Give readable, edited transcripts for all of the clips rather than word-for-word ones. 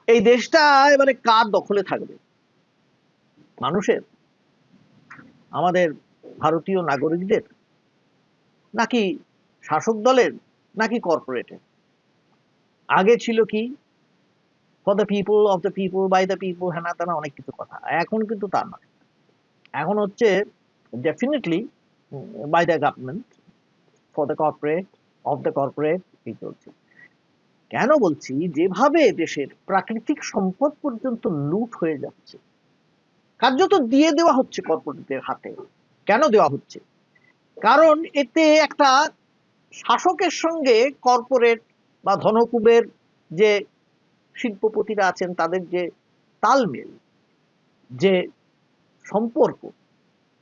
এই দেশটা এবারে কার দখলে থাকবে? মানুষের, আমাদের ভারতীয় নাগরিকদের, নাকি শাসক দলের, নাকি কর্পোরেটের? আগে ছিল কি for the people, of the people, by the people, হ্যানা তেনা অনেক কিছু কথা। এখন কিন্তু তা নয়। এখন হচ্ছে definitely by the government, for the corporate, of the corporate, এই চলছে। কেন বলছি, যেভাবে দেশের প্রাকৃতিক সম্পদ পর্যন্ত লুট হয়ে যাচ্ছে, কার্যত দিয়ে দেওয়া হচ্ছে কর্পোরেটদের হাতে। কেন দেওয়া হচ্ছে? কারণ এতে একটা শাসকের সঙ্গে কর্পোরেট বা ধনকুবের যে শিল্পপতিরা আছেন তাদের যে তালমেল, যে সম্পর্ক,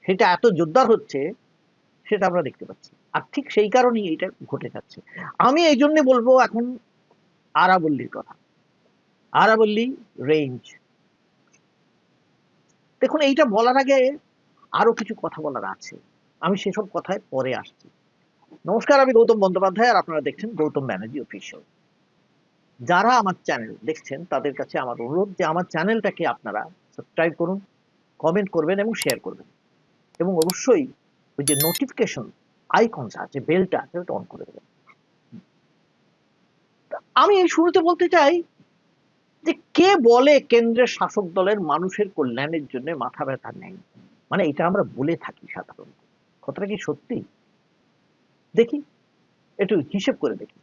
সেটা এত জোরদার হচ্ছে, সেটা আমরা দেখতে পাচ্ছি। আর ঠিক সেই কারণেই এটা ঘটে যাচ্ছে। আমি এই জন্য বলবো এখন আরাবল্লীর কথা, আরাবল্লী রেঞ্জ। দেখুন, এইটা বলার আগে আরো কিছু কথা বলার আছে, আমি সেসব কথায় পরে আসছি। নমস্কার, আমি গৌতম বন্দ্যোপাধ্যায়, আর আপনারা দেখছেন গৌতম ব্যানার্জি অফিসিয়াল। যারা আমার চ্যানেল দেখছেন তাদের কাছে আমার অনুরোধ যে আমার চ্যানেলটাকে আপনারা সাবস্ক্রাইব করুন, কমেন্ট করবেন এবং শেয়ার করবেন, এবং অবশ্যই ওই যে নোটিফিকেশন আইকনটা আছে, বেলটা, সেটা অন করে দেবেন। আমি এই শুরুতে বলতে চাই যে কে বলে কেন্দ্রের শাসক দলের মানুষের কল্যাণের জন্য মাথা ব্যথা নেই? মানে এটা আমরা বলে থাকি সাধারণত, কথাটা কি সত্যি? দেখি, একটু হিসেব করে দেখি।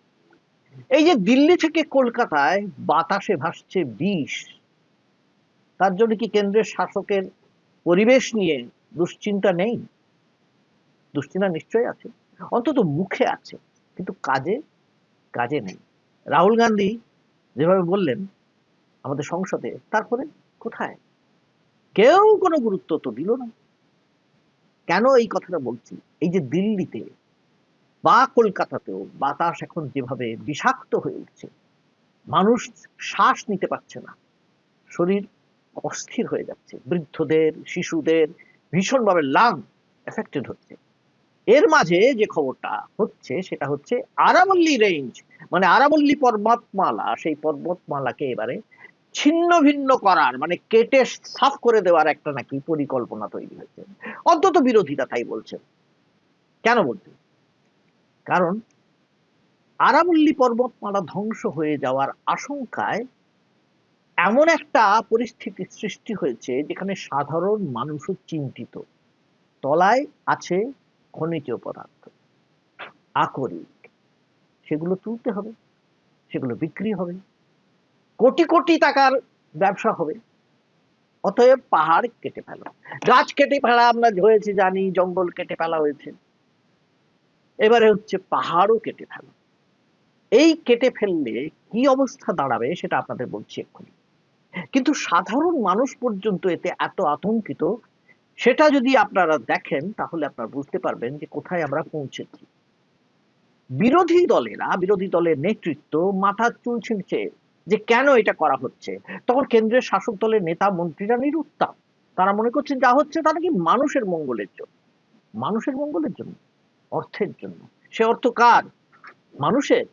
এই যে দিল্লি থেকে কলকাতায় বাতাসে ভাসছে বিষ, তার জন্য কি কেন্দ্রের শাসকের পরিবেশ নিয়ে দুশ্চিন্তা নেই? দুশ্চিন্তা নিশ্চয়ই আছে, অন্তত মুখে আছে, কিন্তু কাজে কাজে নেই। রাহুল গান্ধী যেভাবে বললেন আমাদের সংসদে, তারপরে কোথায়? কেউ কোনো গুরুত্ব তো দিল না। কেন এই কথাটা বলছি? এই যে দিল্লিতে বা কলকাতাতেও বাতাস এখন যেভাবে বিষাক্ত হয়ে উঠছে, মানুষ শ্বাস নিতে পারছে না, শরীর অস্থির হয়ে যাচ্ছে, বৃদ্ধদের, শিশুদের ভীষণভাবে লাং এফেক্টেড হচ্ছে। এর মাঝে যে খবরটা হচ্ছে সেটা হচ্ছে আরাবল্লী রেঞ্জ, মানে আরাবল্লী পর্বতমালা, সেই পর্বতমালাকে এবারে ছিন্ন ভিন্ন করার, মানে কেটে সাফ করে দেওয়ার একটা নাকি পরিকল্পনা তৈরি হয়েছে। অন্তত বিরোধীরা তাই বলছেন। কেন বলছেন? কারণ আরাবল্লী পর্বতমালা ধ্বংস হয়ে যাওয়ার আশঙ্কায় এমন একটা পরিস্থিতি সৃষ্টি হয়েছে যেখানে সাধারণ মানুষও চিন্তিত। তলায় আছে খনিজ পদার্থ, আকরিক, সেগুলো তুলতে হবে, সেগুলো বিক্রি হবে, কোটি কোটি টাকার ব্যবসা হবে। অতএব পাহাড় কেটে ফেলা, গাছ কেটে ফেলা আমরা হয়েছে জানি, জঙ্গল কেটে ফেলা হয়েছে, এবারে হচ্ছে পাহাড়ও কেটে ফেলা। এই কেটে ফেললে কি অবস্থা দাঁড়াবে সেটা আপনাদের বলছি এক্ষুনি। কিন্তু সাধারণ মানুষ পর্যন্ত এতে এত আতঙ্কিত, সেটা যদি আপনারা দেখেন তাহলে আপনারা বুঝতে পারবেন যে কোথায় আমরা পৌঁছেছি। বিরোধী দলেরা, বিরোধী দলের নেতৃত্ব মাথার চুল ছিঁড়ছে যে কেন এটা করা হচ্ছে। তখন কেন্দ্রের শাসক দলের নেতা মন্ত্রীরা নিরুত্তাপ। তারা মনে করছেন যা হচ্ছে তা নাকি মানুষের মঙ্গলের জন্য। মানুষের মঙ্গলের জন্য, অর্থের জন্য। সে অর্থ কার? মানুষের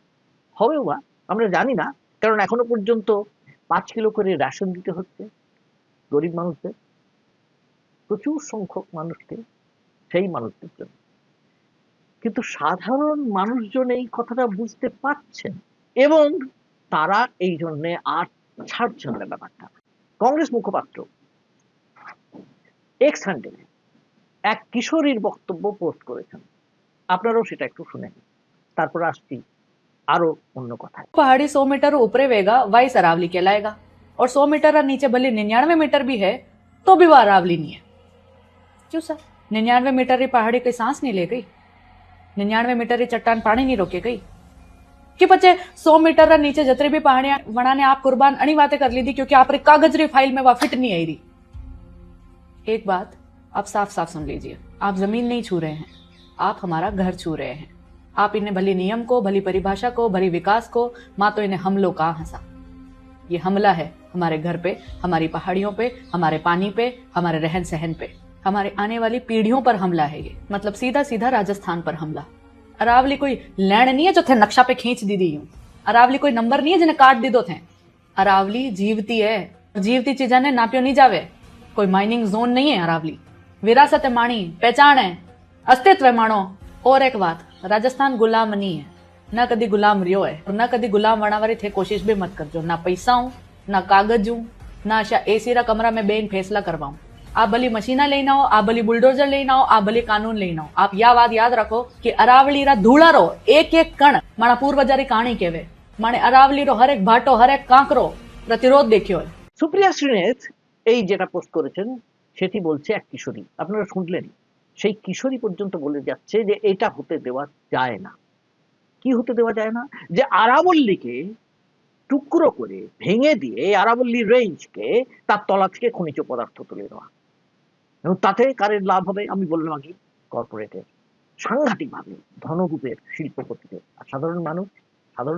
হবেও বা, আমরা জানি না, কারণ এখনো পর্যন্ত 5 কিলো করে রেশন দিতে হচ্ছে গরিব মানুষদের, প্রচুর সংখ্যক মানুষকে, সেই মানুষদের জন্য। কিন্তু সাধারণ মানুষজন এই কথাটা বুঝতে পারছেন এবং তারা এই জন্য আর ছাড়ছেন না ব্যাপারটা। কংগ্রেস মুখপাত্র এক্স হ্যান্ডেলে এক কিশোরীর বক্তব্য পোস্ট করেছেন, আপনারাও সেটা একটু শুনেন, তারপর আসছি আরো অন্য কথায়। पहाड़ी 100 मीटर ऊपरे वेगा वाइस अरावली कहलाएगा, और 100 मीटर नीचे भले 99 मीटर भी है तो भी वह अरावली नहीं है। क्यों सर? 99 मीटर री पहाड़ी कोई सांस नहीं ले गई? 99 मीटर री चट्टान पानी नहीं रोके गई कि बच्चे 100 मीटर नीचे जतरी भी पहाड़ियां बनाने आप कुर्बान अणी बातें कर ली थी क्योंकि आप कागज री फाइल में वह फिट नहीं आई रही। एक बात आप साफ साफ सुन लीजिए, आप जमीन नहीं छू रहे हैं, आप हमारा घर छू रहे हैं। आप इन्हें भली नियम को, भली परिभाषा को, भली विकास को, मां तो इन्हें हमलों का हंसा। ये हमला है हमारे घर पे, हमारी पहाड़ियों पे, हमारे पानी पे, हमारे रहन सहन पे, हमारे आने वाली पीढ़ियों पर हमला है। ये मतलब सीधा सीधा राजस्थान पर हमला। अरावली कोई लैंड नहीं है जो थे नक्शा पे खींच दी दी यूं। अरावली कोई नंबर नहीं है जिन्हें काट दी दो थे। अरावली जीवती है, जीवती चीजा ने नाप्यो नहीं जावे। कोई माइनिंग जोन नहीं है अरावली, विरासत है माणी, पहचान है, अस्तित्व है माणो। और एक बात, राजस्थान गुलाम नहीं है, ना कदी गुलाम रियो है, और ना कदी गुलाम वणावारी थे कोशिश भी मत करजो। ना पैसा हूं, ना कागज हूं, ना आशा एसी रा कमरा में बेन फैसला करवाऊं। आप भली मशीना लेना हो, आप भली बुलडोजर लेना हो, आप भली कानून लेना हो, आप या बात याद रखो कि अरावली रा धूलारो एक एक कण मारा पूर्वजारी कहानी केवे। माने अरावली रो हर एक भाटो, हर एक कांकरो प्रतिरोध देखियो है। সুপ্রিয়া শ্রীনেথ এই যেটা পোস্ট করেছেন সেটি বলছে এক কিশোরী, আপনারা শুনলেন, সেই কিশোরী পর্যন্ত বলে যাচ্ছে যে এটা হতে দেওয়া যায় না। কি হতে দেওয়া যায় না? যে আরাবল্লীকে টুকরো করে ভেঙে দিয়ে আরাবল্লী রেঞ্জকে তার তলা থেকে খনিজ পদার্থ তুলে নেওয়া, এবং তাতে কারের লাভ হবে? আমি বললাম আগে, কর্পোরেটের, সাংঘাতিক ভাবে ধনকূপের, শিল্পপতিদের। আর সাধারণ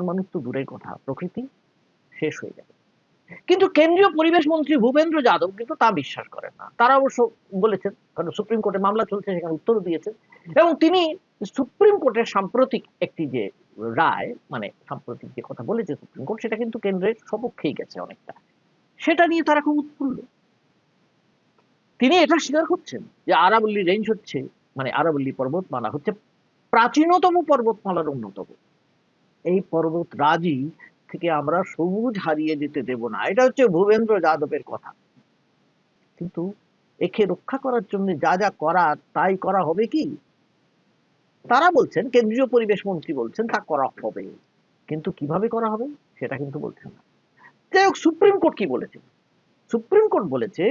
মানুষ তো দূরের কথা, প্রকৃতি শেষ হয়ে যাবে। কিন্তু কেন্দ্রীয় পরিবেশ মন্ত্রী ভূপেন্দ্র যাদব কিন্তু তা বিশ্বাস করেন না। তারা অবশ্য বলেছেন, কারণ সুপ্রিম কোর্টে মামলা চলছে, সেখানে উত্তর দিয়েছেন, এবং তিনি সুপ্রিম কোর্টের সাম্প্রতিক একটি যে রায়, মানে সাম্প্রতিক যে কথা বলেছে সুপ্রিম কোর্ট, সেটা কিন্তু কেন্দ্রের সপক্ষেই গেছে অনেকটা। সেটা নিয়ে তারা খুব উৎফুল্ল। তিনি এটা স্বীকার করছেন যে আরাবল্লী রেঞ্জ হচ্ছে, মানে আরাবল্লী পর্বতমালা হচ্ছে প্রাচীনতম পর্বতমালার অন্যতম। এই পর্বতরাজি থেকে আমরা সবুজ হারিয়ে যেতে দেব না, এটা হচ্ছে ভূপেন্দ্র যাদবের কথা। কিন্তু একে রক্ষা করার জন্য যা যা করার তাই করা হবে কি? তারা বলছেন, কেন্দ্রীয় পরিবেশ মন্ত্রী বলছেন তা করা হবে, কিন্তু কিভাবে করা হবে সেটা কিন্তু বলছেন না। যাই হোক, সুপ্রিম কোর্ট কি বলেছে? সুপ্রিম কোর্ট বলেছে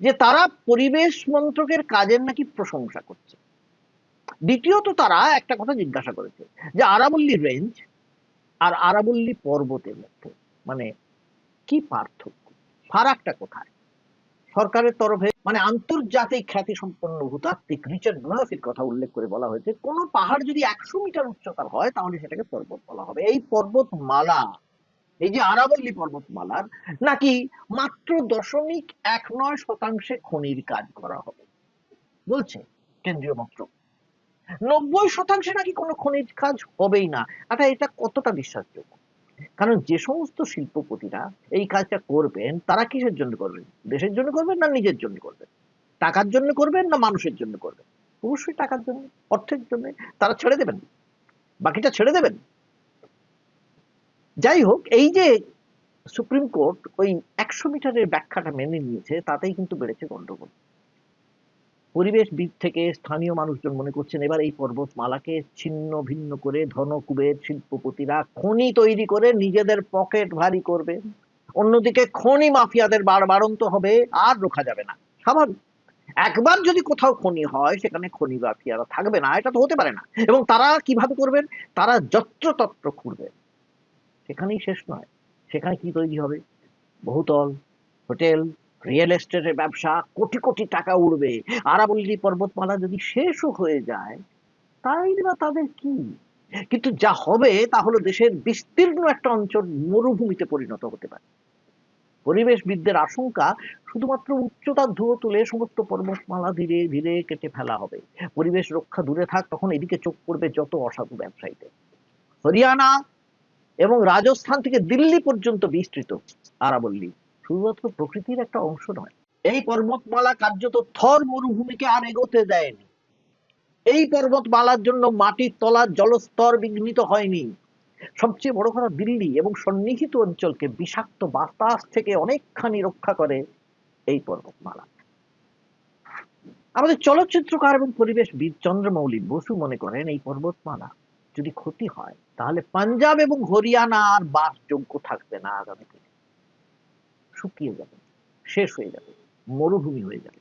যে তারা পরিবেশ মন্ত্রকের কাজের নাকি প্রশংসা করছে। দ্বিতীয়ত তারা একটা কথা জিজ্ঞাসা করেছে যে আরাবল্লী রেঞ্জ আর আরাবল্লী পর্বতের মধ্যে মানে কি পার্থক্য, ফারাকটা কোথায়? সরকারের তরফে, মানে আন্তর্জাতিক খ্যাতি সম্পন্ন ভূতাত্ত্বিক রিচার্ড ব্রুনাফির কথা উল্লেখ করে বলা হয়েছে, কোন পাহাড় যদি 100 মিটার উচ্চতার হয় তাহলে সেটাকে পর্বত বলা হবে। এই পর্বতমালা, এই যে আরাবল্লী পর্বতমালার নাকি মাত্র 0.19% খনির কাজ করা হবে বলছে কেন্দ্রীয় মন্ত্রক। 90% নাকি কোনো খনিজ কাজ হবেই না। আচ্ছা, এটা কতটা বিশ্বাসযোগ্য? কারণ যে সমস্ত শিল্পপতিরা এই কাজটা করবেন, তারা কিসের জন্য করবেন? দেশের জন্য করবেন না নিজের জন্য করবেন? টাকার জন্য করবেন না মানুষের জন্য করবেন? অবশ্যই টাকার জন্য, অর্থের জন্য। তারা ছেড়ে দেবেন, বাকিটা ছেড়ে দেবেন। যাই হোক, এই যে সুপ্রিম কোর্ট ওই 100 মিটারের ব্যাখ্যাটা মেনে নিয়েছে, তাতেই কিন্তু বেড়েছে গন্ডগোল। পরিবেশবিদ থেকে স্থানীয় মানুষজন মনে করছেন এবার এই পর্বতমালাকে ছিন্ন ভিন্ন করে ধনকুবের শিল্পপতিরা খনি তৈরি করে নিজেদের পকেট ভারী করবে। অন্যদিকে খনি মাফিয়াদের বাড়ন্ত হবে, আর রোখা যাবে না। স্বাভাবিক, একবার যদি কোথাও খনি হয় সেখানে খনি মাফিয়ারা থাকবে না, এটা তো হতে পারে না। এবং তারা কিভাবে করবেন? তারা যত্রতত্র খুঁড়বে। সেখানেই শেষ নয়, সেখানে কি তৈরি হবে? বহুতল, হোটেল, রিয়েল এস্টেটের ব্যবসা, কোটি কোটি টাকা উড়বে। আরাবল্লী পর্বতমালা যদি শেষও হয়ে যায় তাইলে বা তাদের কি? কিন্তু যা হবে তা হলো দেশের বিস্তীর্ণ একটা অঞ্চল মরুভূমিতে পরিণত হতে পারে। পরিবেশবিদদের আশঙ্কা, শুধুমাত্র উচ্চতার ধুয়ো তুলে সমস্ত পর্বতমালা ধীরে ধীরে কেটে ফেলা হবে। পরিবেশ রক্ষা দূরে থাক, তখন এদিকে চোখ পড়বে যত অসাধু ব্যবসায়ীদের। হরিয়ানা এবং রাজস্থান থেকে দিল্লি পর্যন্ত বিস্তৃত আরাবল্লী শুধুমাত্র প্রকৃতির একটা অংশ নয়। এই পর্বতমালা কার্যত থর মরুভূমিকে আর এগোতে দেয়নি। এই পর্বতমালার জন্য মাটির তলার জলস্তর বিঘ্নিত হয়নি। সবচেয়ে বড় কথা, দিল্লি এবং সন্নিহিত অঞ্চলকে বিষাক্ত বাতাস থেকে অনেকখানি রক্ষা করে এই পর্বতমালা। আমাদের চলচ্চিত্রকার এবং পরিবেশবিদ চন্দ্রমৌলি বসু মনে করেন এই পর্বতমালা যদি ক্ষতি হয় তাহলে পাঞ্জাব এবং হরিয়ানা আর বাসযোগ্য থাকবে না। আগামী দিনে শুকিয়ে যাবে, শেষ হয়ে যাবে, মরুভূমি হয়ে যাবে।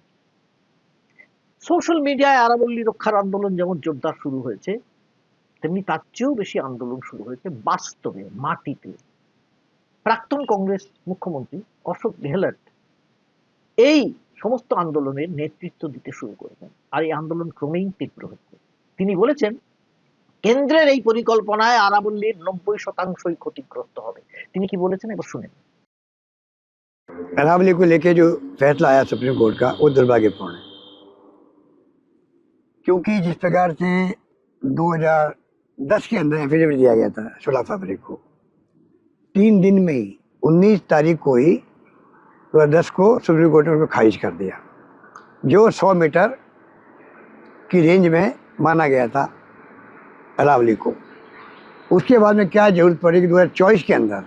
সোশ্যাল মিডিয়ায় আরাবল্লী রক্ষার আন্দোলন যেমন জোরদার শুরু হয়েছে, তেমনি তার চেয়েও বেশি আন্দোলন শুরু হয়েছে বাস্তবে, মাটিতে। প্রাক্তন কংগ্রেস মুখ্যমন্ত্রী অশোক গেহলট এই সমস্ত আন্দোলনের নেতৃত্ব দিতে শুরু করেছেন, আর এই আন্দোলন ক্রমেই তীব্র হচ্ছে। তিনি বলেছেন কেন্দ্রের এই পরিকল্পনায় আরাবল্লীর 90% ক্ষতিগ্রস্ত হবে। তিনি কি বলেছেন এবার শুনেন। अरावली को लेके जो फैसला आया सुप्रीम कोर्ट का वो दुर्भाग्यपूर्ण है, क्योंकि जिस प्रकार से 2010 के अंदर एफिडेविट दिया गया था 16 फरवरी को, 3 दिन में ही 19 तारीख को ही 2010 को सुप्रीम कोर्ट ने उसको खारिज कर दिया, जो 100 मीटर की रेंज में माना गया था अरावली को। उसके बाद में क्या जरूरत पड़ी कि 2024 के अंदर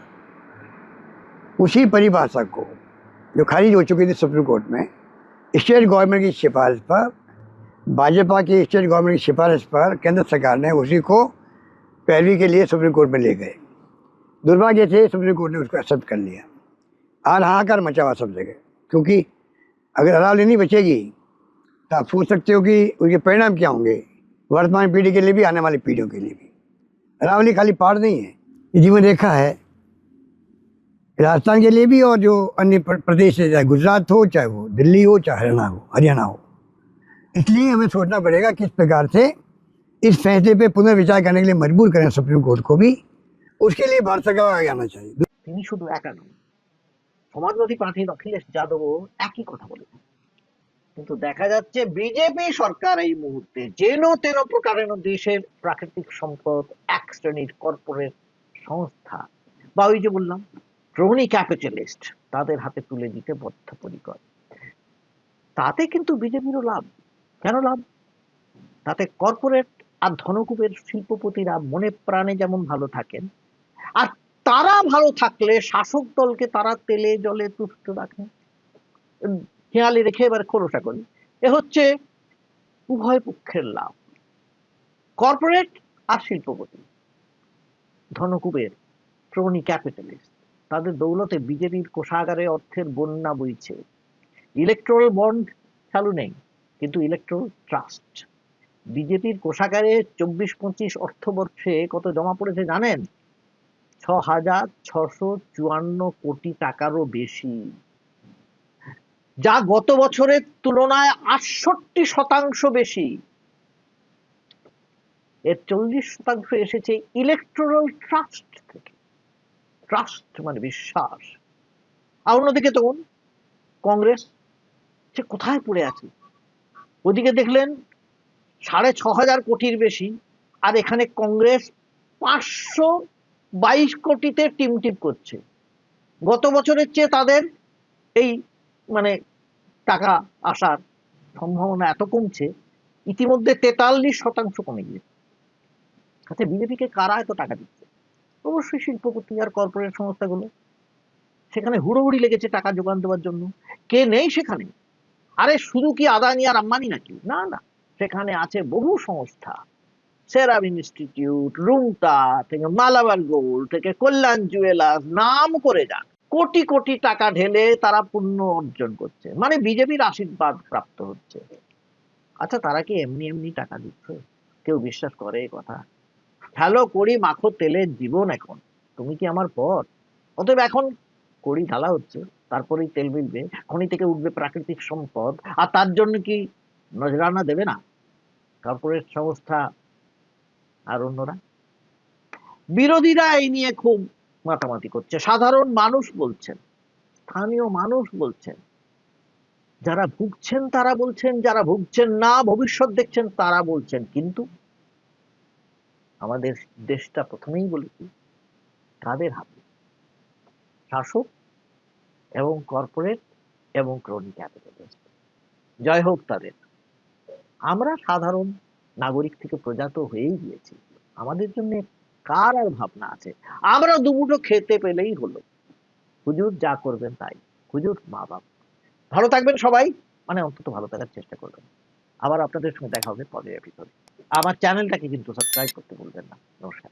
उसी परिभाषा को जो खारिज हो चुकी थी सुप्रीम कोर्ट में, स्टेट गवर्नमेंट की सिफारिश पर, भाजपा की स्टेट गवर्नमेंट की सिफारिश पर केंद्र सरकार ने उसी को पैरवी के लिए सुप्रीम कोर्ट में ले गए। दुर्भाग्य से सुप्रीम कोर्ट ने उसको एक्सेप्ट कर लिया। आज हाहाकार मचा हुआ सब जगह, क्योंकि अगर अरावली नहीं बचेगी तो आप सोच सकते हो कि उसके परिणाम क्या होंगे वर्तमान पीढ़ी के लिए भी, आने वाली पीढ़ियों के लिए भी। अरावली खाली पहाड़ नहीं है, ये जीवन रेखा है राजस्थान के लिए भी, और जो अन्य प्रदेश है, चाहे गुजरात हो, चाहे वो दिल्ली हो, चाहे हरियाणा हो। इसलिए हमें सोचना पड़ेगा किस प्रकार से इस फैसले पे पुनर्विचार करने के लिए मजबूर करें सुप्रीम कोर्ट को भी। उसके लिए भारत सरकार आगे आना चाहिए। তিনি শুধু একা নন, সমাজবাদী পার্টির অখিলেশ যাদবও একই কথা বলেছেন। কিন্তু দেখা যাচ্ছে বিজেপি সরকার এই মুহূর্তে যেন তেন প্রকারেণ দেশের প্রাকৃতিক সম্পদ এক শ্রেণীর কর্পোরেট সংস্থা বা ওই যে বললাম ক্রোনি ক্যাপিটালিস্ট তাদের হাতে তুলে দিতে বদ্ধপরিকর। তাতে কিন্তু বিজেপিরও লাভ। কেন লাভ? তাতে কর্পোরেট আর ধনকুবের শিল্পপতিরা মনে প্রাণে যেমন ভালো থাকেন, আর তারা ভালো থাকলে শাসক দলকে তারা তেলে জলে তুষ্ট রাখেন। খেয়ালি রেখে এবার খোলসা করি, এ হচ্ছে উভয় পক্ষের লাভ। কর্পোরেট আর শিল্পপতি, ধনকুবের, ক্রোনি ক্যাপিটালিস্ট, তাদের দৌলতে বিজেপির কোষাগারে অর্থের বন্যা বইছে। ইলেকট্রাল বন্ড চালু নেই, কিন্তু ইলেকট্রাল ট্রাস্ট। বিজেপির কোষাগারে 24-25 অর্থবর্ষে কত জমা পড়েছে জানেন? 6,654 কোটি টাকারও বেশি, যা গত বছরের তুলনায় 68% বেশি। এর 40% এসেছে ইলেকট্রাল ট্রাস্ট থেকে। ট্রাস্ট মানে বিশ্বাস। আর অন্যদিকে তখন কংগ্রেস সে কোথায় পড়ে আছে? ওদিকে দেখলেন 6,500 কোটির বেশি, আর এখানে কংগ্রেস 522 কোটিতে টিমটিপ করছে। গত বছরের চেয়ে তাদের এই মানে টাকা আসার সম্ভাবনা এত কমছে, ইতিমধ্যে 43% কমে গিয়েছে। আচ্ছা, বিজেপিকে কারা এত টাকা দিচ্ছে? অবশ্যই শিল্পপতি আর কর্পোরেট সংস্থাগুলো। সেখানে হুড়োহুড়ি লেগেছে টাকা যোগান দেওয়ার জন্য। কে নেই সেখানে? আরে শুধু কি আদানি আর আম্বানি নাকি? না না, সেখানে আছে বহু সংস্থা, সেরাম ইনস্টিটিউট, রুংটা থেকে মালাবার গোল্ড থেকে কল্যাণ জুয়েলার্স, নাম করে যান। কোটি কোটি টাকা ঢেলে তারা পুণ্য অর্জন করছে, মানে বিজেপির আশীর্বাদ প্রাপ্ত হচ্ছে। আচ্ছা, তারা কি এমনি এমনি টাকা দিচ্ছে? কেউ বিশ্বাস করে এই কথা? হ্যালো করি মাখো তেলের জীবন এখন, তুমি কি আমার পর? অতএব এখন কড়ি ঢালা হচ্ছে, তারপরেই তেল মিলবে, খনি থেকে উঠবে প্রাকৃতিক সম্পদ, আর তার জন্য কি নজরানা দেবে না কর্পোরেট সংস্থা আর অন্যরা? বিরোধীরা এই নিয়ে খুব মাতামাতি করছে। সাধারণ মানুষ বলছেন, স্থানীয় মানুষ বলছেন, যারা ভুগছেন তারা বলছেন, যারা ভুগছেন না ভবিষ্যৎ দেখছেন তারা বলছেন। কিন্তু আমাদের দেশটা প্রথমেই বলেছি কাদের হাতে? শাসক এবং কর্পোরেট এবং ক্রোনি ক্যাপিটালিস্ট। জয় হোক তাদের। আমরা সাধারণ নাগরিক থেকে প্রজাত হয়েই গিয়েছি। আমাদের জন্য কার আর ভাবনা আছে? আমরা দুমুঠো খেতে পেলেই হলো। হুজুর যা করবেন তাই, হুজুর মা বাপ। ভালো থাকবেন সবাই, মানে অন্তত ভালো থাকার চেষ্টা করবেন। আবার আপনাদের সঙ্গে দেখা হবে পরের এপিসোডে। আমার চ্যানেলটাকে কিন্তু সাবস্ক্রাইব করতে ভুলবেন না। নমস্কার।